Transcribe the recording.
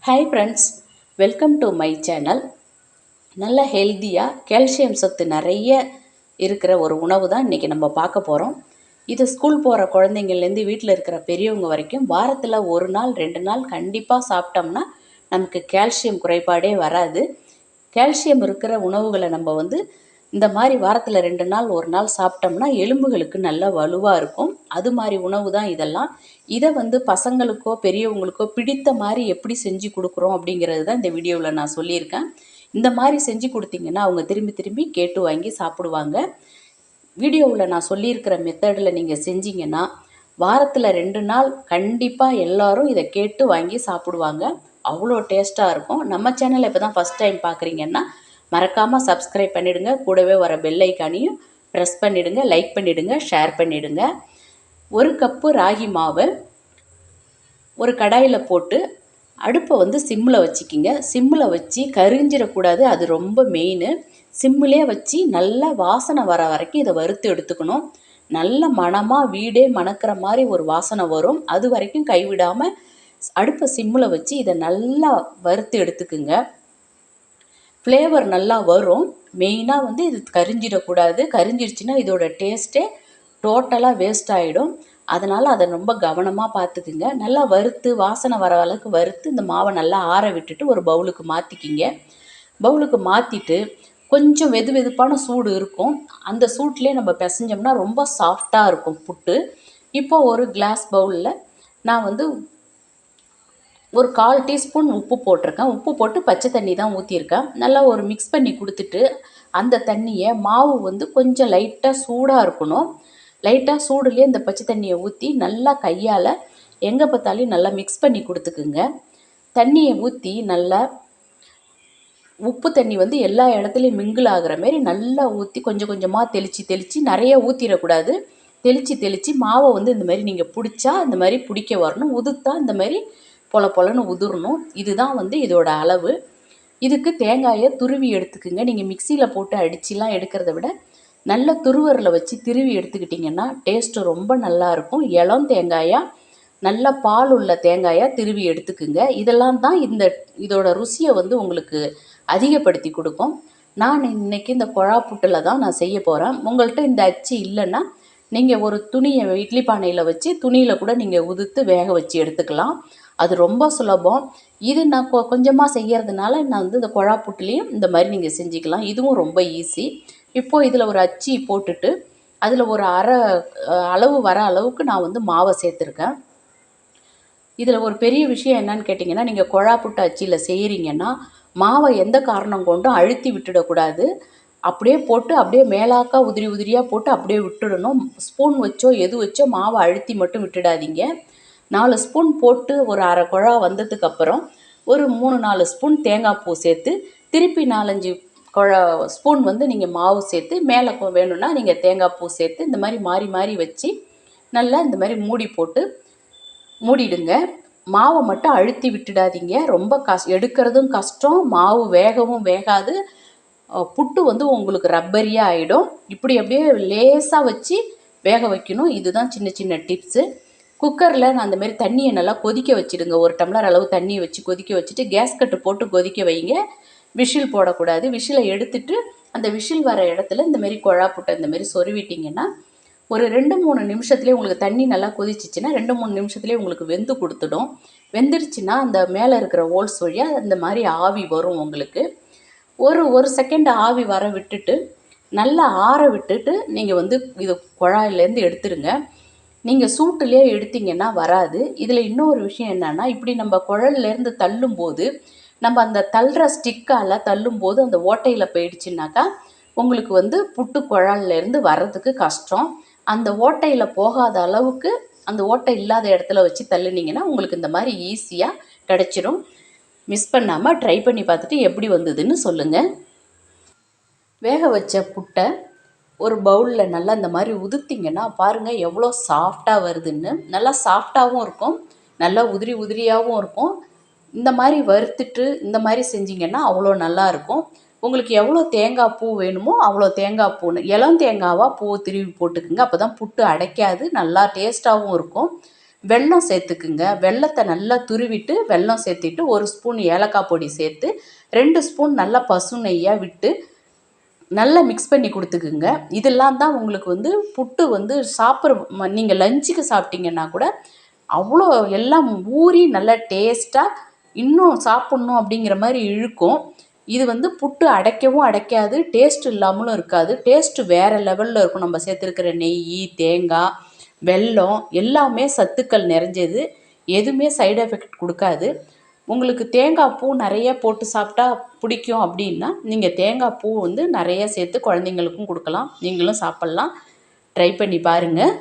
Hi friends, welcome to my channel. நல்ல ஹெல்த்தியாக calcium சத்து நிறைய இருக்கிற ஒரு உணவு தான் இன்றைக்கி நம்ம பார்க்க போகிறோம். இது ஸ்கூல் போகிற குழந்தைங்கள்லேருந்து வீட்டில் இருக்கிற பெரியவங்க வரைக்கும் வாரத்தில் 1 நாள் 2 நாள் கண்டிப்பாக சாப்பிட்டோம்னா நமக்கு கால்சியம் குறைபாடே வராது. கால்சியம் இருக்கிற உணவுகளை நம்ம இந்த மாதிரி வாரத்தில் 2 நாள் 1 நாள் சாப்பிட்டோம்னா எலும்புகளுக்கு நல்ல வலுவாக இருக்கும். அது மாதிரி உணவு தான் இதெல்லாம். இதை பசங்களுக்கோ பெரியவங்களுக்கோ பிடித்த மாதிரி எப்படி செஞ்சு கொடுக்குறோம் அப்படிங்கிறது தான் இந்த வீடியோவில் நான் சொல்லியிருக்கேன். இந்த மாதிரி செஞ்சு கொடுத்தீங்கன்னா அவங்க திரும்பி திரும்பி கேட்டு வாங்கி சாப்பிடுவாங்க. வீடியோவில் நான் சொல்லியிருக்கிற மெத்தடில் நீங்கள் செஞ்சீங்கன்னா வாரத்தில் 2 நாள் கண்டிப்பாக எல்லோரும் இதை கேட்டு வாங்கி சாப்பிடுவாங்க. அவ்வளோ டேஸ்ட்டாக இருக்கும். நம்ம சேனலை இப்போ தான் ஃபஸ்ட் டைம் பார்க்குறீங்கன்னா மறக்காமல் சப்ஸ்கிரைப் பண்ணிவிடுங்க. கூடவே வர பெல் ஐக்கானையும் ப்ரெஸ் பண்ணிவிடுங்க, லைக் பண்ணிவிடுங்க, ஷேர் பண்ணிவிடுங்க. 1 கப்பு ராகி மாவு ஒரு கடாயில் போட்டு அடுப்பை சிம்மில் வச்சுக்கிங்க. சிம்மில் வச்சு கரிஞ்சிடக்கூடாது, அது ரொம்ப மெயின். சிம்மிலே வச்சு நல்லா வாசனை வர வரைக்கும் இதை வறுத்து எடுத்துக்கணும். நல்ல மணமாக வீடே மணக்கிற மாதிரி ஒரு வாசனை வரும். அது வரைக்கும் கைவிடாமல் அடுப்பை சிம்மில் வச்சு இதை நல்லா வறுத்து எடுத்துக்குங்க. ஃப்ளேவர் நல்லா வரும். மெயினாக இது கரிஞ்சிடக்கூடாது. கரிஞ்சிடுச்சுன்னா இதோட டேஸ்ட்டே டோட்டலாக வேஸ்ட் ஆகிடும். அதனால் அதை ரொம்ப கவனமாக பார்த்துக்குங்க. நல்லா வறுத்து வாசனை வர அளவுக்கு வறுத்து இந்த மாவை நல்லா ஆற விட்டுட்டு ஒரு பவுலுக்கு மாற்றிக்கிங்க. பவுலுக்கு மாற்றிட்டு கொஞ்சம் வெது வெதுப்பான சூடு இருக்கும். அந்த சூட்லேயே நம்ம பிசைஞ்சோம்னா ரொம்ப சாஃப்டாக இருக்கும் புட்டு. இப்போ ஒரு கிளாஸ் பவுலில் நான் ஒரு 1/4 டீஸ்பூன் உப்பு போட்டிருக்கேன். உப்பு போட்டு பச்சை தண்ணி தான் ஊற்றிருக்கேன். நல்லா ஒரு மிக்ஸ் பண்ணி கொடுத்துட்டு அந்த தண்ணியை மாவு கொஞ்சம் லைட்டாக சூடாக இருக்கணும். லைட்டாக சூடுலேயே இந்த பச்சை தண்ணியை ஊற்றி நல்லா கையால் எங்கே பார்த்தாலும் நல்லா மிக்ஸ் பண்ணி கொடுத்துக்குங்க. தண்ணியை ஊற்றி நல்லா உப்பு தண்ணி எல்லா இடத்துலையும் மிங்கிள் ஆகிற மாரி நல்லா ஊற்றி கொஞ்சம் கொஞ்சமாக தெளித்து நிறைய ஊற்றிடக்கூடாது. தெளித்து மாவை இந்த மாதிரி நீங்கள் பிடிச்சா இந்த மாதிரி பிடிக்க வரணும். உதுத்தா இந்த மாதிரி பொல பொலன்னு உதிரணும். இதுதான் இதோட அளவு. இதுக்கு தேங்காயை துருவி எடுத்துக்குங்க. நீங்கள் மிக்சியில் போட்டு அடிச்சுலாம் எடுக்கிறத விட நல்ல துருவரில் வச்சு திருவி எடுத்துக்கிட்டிங்கன்னா டேஸ்ட்டு ரொம்ப நல்லாயிருக்கும். இளம் தேங்காயாக நல்ல பால் உள்ள தேங்காயாக திருவி எடுத்துக்குங்க. இதெல்லாம் தான் இதோட ருசியை உங்களுக்கு அதிகப்படுத்தி கொடுக்கும். நான் இன்றைக்கி இந்த குழா புட்டில் தான் நான் செய்ய போகிறேன். உங்கள்கிட்ட இந்த அச்சு இல்லைன்னா நீங்கள் ஒரு துணியை இட்லி பானையில் வச்சு துணியில் கூட நீங்கள் உதுத்து வேக வச்சு எடுத்துக்கலாம். அது ரொம்ப சுலபம். இது நான் கொஞ்சமாக செய்கிறதுனால நான் இந்த குழா புட்டுலேயும் இந்த மாதிரி நீங்கள் செஞ்சுக்கலாம். இதுவும் ரொம்ப ஈஸி. இப்போது இதில் ஒரு அச்சி போட்டுட்டு அதில் ஒரு அரை அளவு வர அளவுக்கு நான் மாவை சேர்த்துருக்கேன். இதில் ஒரு பெரிய விஷயம் என்னன்னு கேட்டிங்கன்னா, நீங்கள் குழா புட்டு அச்சியில் செய்கிறீங்கன்னா மாவை எந்த காரணம் கொண்டும் அழுத்தி விட்டுடக்கூடாது. அப்படியே போட்டு அப்படியே மேலாக்கா உதிரி உதிரியாக போட்டு அப்படியே விட்டுடணும். ஸ்பூன் வச்சோ எது வச்சோ மாவை அழுத்தி மட்டும் விட்டுடாதீங்க. 4 ஸ்பூன் போட்டு ஒரு அரை குழா வந்ததுக்கப்புறம் ஒரு 3-4 ஸ்பூன் தேங்காய் பூ சேர்த்து திருப்பி 4-5 ஸ்பூன் நீங்கள் மாவு சேர்த்து மேலே வேணும்னா நீங்கள் தேங்காய் பூ சேர்த்து இந்த மாதிரி மாறி மாறி வச்சு நல்லா இந்த மாதிரி மூடி போட்டு மூடிடுங்க. மாவை மட்டும் அழுத்தி விட்டுடாதீங்க. ரொம்ப எடுக்கிறதும் கஷ்டம், மாவு வேகவும் வேகாது. புட்டு உங்களுக்கு ரப்பரியாக ஆகிடும். இப்படி அப்படியே லேசாக வச்சு வேக வைக்கணும். இதுதான் சின்ன சின்ன டிப்ஸு. குக்கரில் நான் அந்தமாரி தண்ணியை நல்லா கொதிக்க வச்சுடுங்க. 1 டம்ளர் அளவு தண்ணியை வச்சு கொதிக்க வச்சுட்டு கேஸ் கட்டு போட்டு கொதிக்க வைங்க. விஷில் போடக்கூடாது. விசிலை எடுத்துட்டு அந்த விஷில் வர இடத்துல இந்தமாரி குழா புட்டை இந்தமாரி சொருவிட்டிங்கன்னா ஒரு 2-3 நிமிஷத்துலேயே உங்களுக்கு தண்ணி நல்லா கொதிச்சிச்சின்னா 2-3 நிமிஷத்துலேயே உங்களுக்கு வெந்து கொடுத்துடும். வெந்துருச்சுன்னா அந்த மேலே இருக்கிற ஹோல்ஸ் வழியாக இந்த மாதிரி ஆவி வரும். உங்களுக்கு ஒரு செகண்ட் ஆவி வர விட்டுட்டு நல்லா ஆற விட்டுட்டு நீங்கள் இது குழாயிலேருந்து எடுத்துருங்க. நீங்கள் சூட்டுலேயே எடுத்திங்கன்னா வராது. இதில் இன்னொரு விஷயம் என்னென்னா, இப்படி நம்ம குழல்லேருந்து தள்ளும்போது நம்ம அந்த தள்ளுற ஸ்டிக்கால் தள்ளும்போது அந்த ஓட்டையில் போயிடுச்சுனாக்கா உங்களுக்கு புட்டு குழல்லேருந்து வர்றதுக்கு கஷ்டம். அந்த ஓட்டையில் போகாத அளவுக்கு அந்த ஓட்டை இல்லாத இடத்துல வச்சு தள்ளுனீங்கன்னா உங்களுக்கு இந்த மாதிரி ஈஸியாக கிடச்சிரும். மிஸ் பண்ணாமல் ட்ரை பண்ணி பார்த்துட்டு எப்படி வந்ததுன்னு சொல்லுங்கள். வேக வச்ச புட்டை ஒரு பவுலில் நல்லா இந்த மாதிரி உதுத்திங்கன்னா பாருங்கள் எவ்வளோ சாஃப்டாக வருதுன்னு. நல்லா சாஃப்டாகவும் இருக்கும், நல்லா உதிரி உதிரியாகவும் இருக்கும். இந்த மாதிரி வறுத்துட்டு இந்த மாதிரி செஞ்சிங்கன்னா அவ்வளோ நல்லாயிருக்கும். உங்களுக்கு எவ்வளோ தேங்காய் பூ வேணுமோ அவ்வளோ தேங்காய் பூ, இளம் தேங்காவாக பூ திருவி போட்டுக்குங்க. அப்போ தான் புட்டு அடைக்காது, நல்லா டேஸ்ட்டாகவும் இருக்கும். வெல்லம் சேர்த்துக்குங்க. வெல்லத்தை நல்லா துருவிட்டு வெல்லம் சேர்த்திட்டு 1 ஸ்பூன் ஏலக்காய் பொடி சேர்த்து 2 ஸ்பூன் நல்லா பசு நெய்யாக விட்டு நல்லா மிக்ஸ் பண்ணி கொடுத்துக்குங்க. இதெல்லாம் தான் உங்களுக்கு வந்து புட்டு வந்து நீங்கள் லஞ்சுக்கு சாப்பிட்டீங்கன்னா கூட அவ்வளோ எல்லாம் ஊறி நல்லா டேஸ்ட்டாக இன்னும் சாப்பிட்ணும் அப்படிங்கிற மாதிரி இழுக்கும். இது வந்து புட்டு அடைக்கவும் அடைக்காது, டேஸ்ட் இல்லாமலும் இருக்காது. டேஸ்ட்டு வேறு லெவலில் இருக்கும். நம்ம சேர்த்துருக்கிற நெய், தேங்காய், வெல்லம் எல்லாமே சத்துக்கள் நிறைஞ்சது. எதுவுமே சைடு எஃபெக்ட் கொடுக்காது. உங்களுக்கு தேங்காய் பூ நிறைய போட்டு சாப்பிட்டா பிடிக்கும் அப்படின்னா நீங்கள் தேங்காய் பூ வந்து நிறைய சேர்த்து குழந்தைங்களுக்கும் கொடுக்கலாம், நீங்களும் சாப்பிட்லாம். ட்ரை பண்ணி பாருங்கள்.